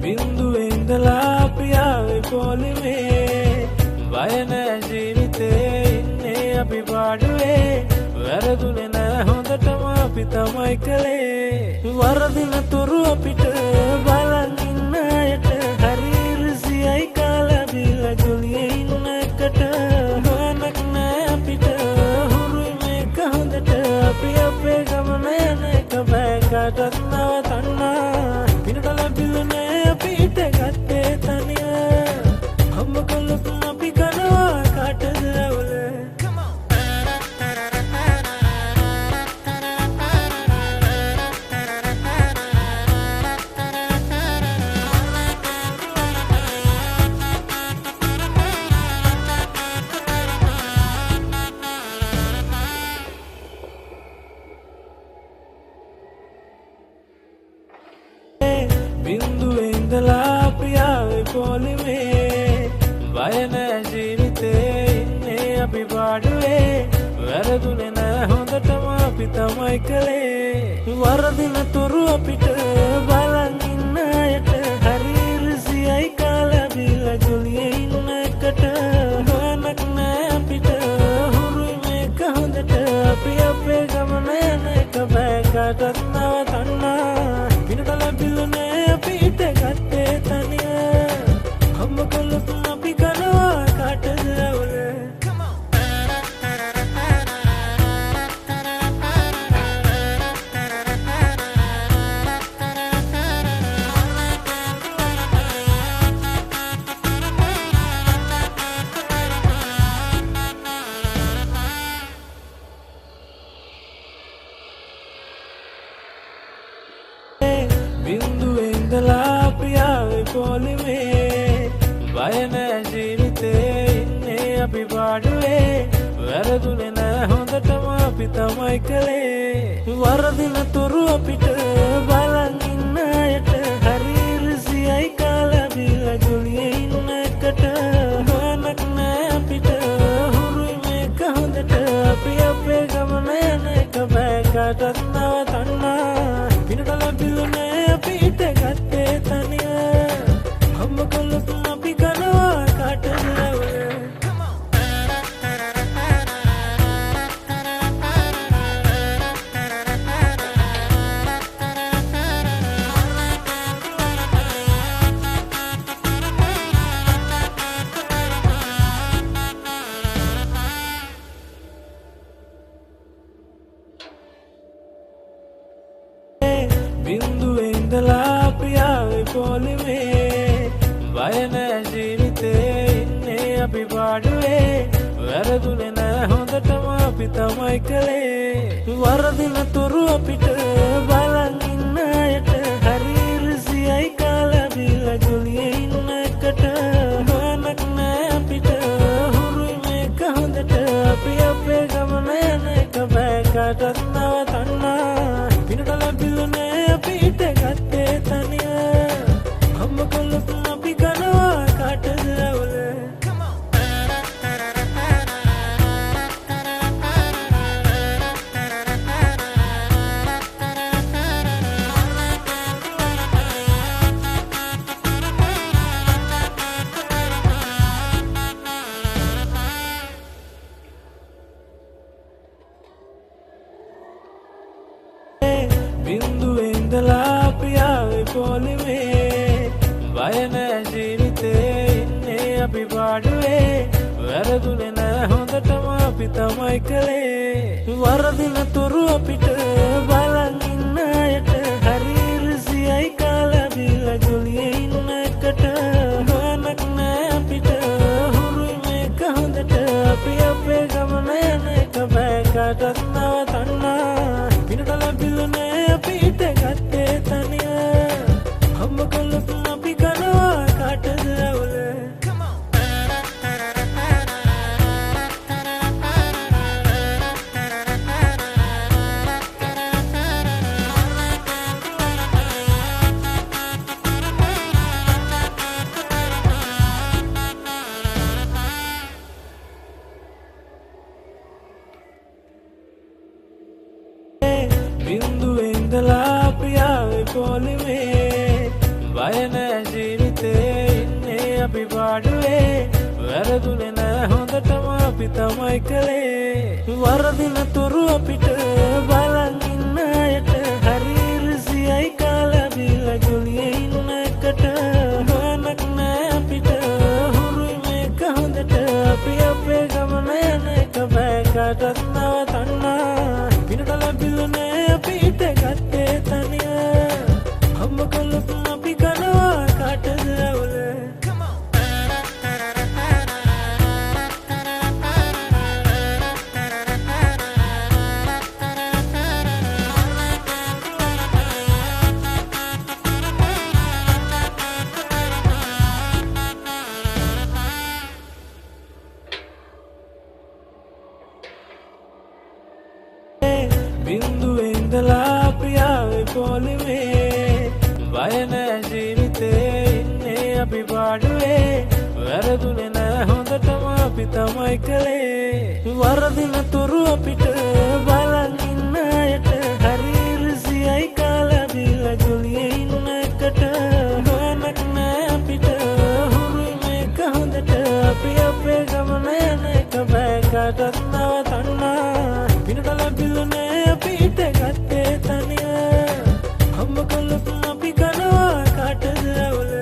බින්දුවේ ඉඳලා පියාවේ පොලිමේ බය නෑ ජීවිතේ ඉන්නේ අපි පාඩුවේ වැරදුනේ නෑ හොඳටම අපි තමයි කළේ වරදින තුරු අපිට බලන් ඉන්න අයට හරි ඉරිසියයි කාලා බිලා ජොලියේ ඉන්න එකට හොනක් නෑ අපිට හුරුයි මේක හොඳට අපි අපේ ගමන යන එක බෑ කාටවත් නවතන්න පිනට ලැබිලනේ අපිට ගත්තේ තනිය හම්බ කළොත් අපි කනවා කාටද අවුල බින්දුවේ ඉඳලා පියාවේ පොලිමේ බය නෑ ජීවිතේ ඉන්නේ අපි පාඩුවේ වැරදුනේ නෑ හොඳටම අපි තමයි කළේ වරදින තුරු අපිට බලන් ඉන්න අයට හරි ඉරිසියයි කාලා බිලා ජොලියේ ඉන්න එකට හොනක් නෑ අපිට හුරුයි මේක හොඳට අපි අපේ ගමන යන එක බෑ කාටවත් නවතන්න පිනට ලැබිලනේ අපිට ගත්තේ තනිය හම්බ කළොත් අපි කනවා කාටද අවුල බින්දුවේ ඉඳලා පියාවේ පොලිමේ බය නෑ ජීවිතේ ඉන්නේ අපි පාඩුවේ වැරදුනේ නෑ හොඳටම අපි තමයි කළේ වරදින තුරු අපිට බලන් ඉන්න අයට හරි ඉරිසියයි කාලා බිලා ජොලියේ ඉන්න එකට හොනක් නෑ අපිට හුරුයි මේක හොඳට අපි අපේ ගමන යන එක බෑ කාටවත් නවතන්න පිනට ලැබිලනේ අපිට ගත්තේ තනිය හම්බ කළොත් අපි කනවා කාටද අවුල බින්දුවේ ඉඳලා පියාවේ පොලිමේ බය නෑ ජීවිතේ ඉන්නේ අපි පාඩුවේ වැරදුනේ නෑ හොඳටම අපි තමයි කළේ වරදින තුරු අපිට බලන් ඉන්න අයට හරි ඉරිසියයි කාලා බිලා ජොලියේ ඉන්න එකට හොනක් නෑ අපිට හුරුයි මේක හොඳට අපි අපේ ගමන යන එක බෑ කාටවත් නවතන්න පිනට ලැබිලනේ අපිට ගත්තේ තනිය හම්බ කළොත් අපි කනවා කාටද අවුල බින්දුවේ ඉඳලා පියාවේ පොලිමේ බය නෑ ජීවිතේ ඉන්නේ අපි පාඩුවේ වැරදුනේ නෑ හොඳටම අපි තමයි කළේ වරදින තුරු අපිට බලන් ඉන්න අයට හරි ඉරිසියයි කාලා බිලා ජොලියේ ඉන්න එකට හොනක් නෑ අපිට හුරුයි මේක හොඳට අපි අපේ ගමන යන එක බෑ කාටවත් නවතන්න පිනට ලැබිලනේ අපිට ගත්තේ තනිය හම්බ කළොත් අපි කනවා කාටද අවුල බින්දුවේ ඉඳලා පියාවේ පොලිමේ බය නෑ ජීවිතේ ඉන්නේ අපි පාඩුවේ වැරදුනේ නෑ හොඳටම අපි තමයි කළේ වරදින තුරු අපිට බලන් ඉන්න අයට හරි රිසියයි කාලා බීලා ගොලියේ ඉන්න එකට හොනක් නෑ අපිට හුරුයි මේක හොඳට අපි අපේ ගමන යන එක බෑ කාටවත් නවතන්න පිනට ලැබිලනේ අපිට ගත්තේ තනිය අම්ම කළොත් අපි කනවා කාටද අවුල බින්දුවේ ඉඳලා අපි ආවේ පොලිමේ බය නෑ ජීවිතේ ඉන්නේ අපි පාඩුවේ වැරදුනේ නෑ හොඳටම අපි තමයි කළේ වරදින තුරු අපිට බලන් ඉන්න අයට හරි රිසියයි කාලා බීලා ගොලියේ ඉන්න එකට හොනක් නෑ අපිට හුරුයි මේක හොඳට අපි අපේ ගමන යන එක බෑ කාටවත් නවතන්න පිනට ලැබිලනේ අපිට ගත්තේ තනිය අම්ම කළොත් අපි කනවා කාටද අවුල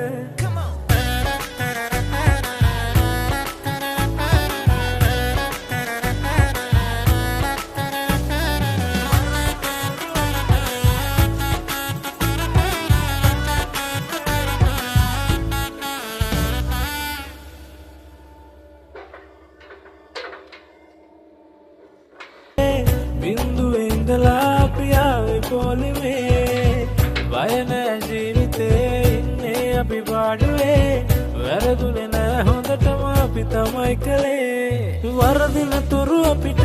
බින්දුවේ ඉඳලා අපි ආවේ පොලිමේ බය නෑ ජීවිතේ ඉන්නේ අපි පාඩුවේ වැරදුනේ නෑ හොඳටම අපි තමයි කළේ වරදින තුරු අපිට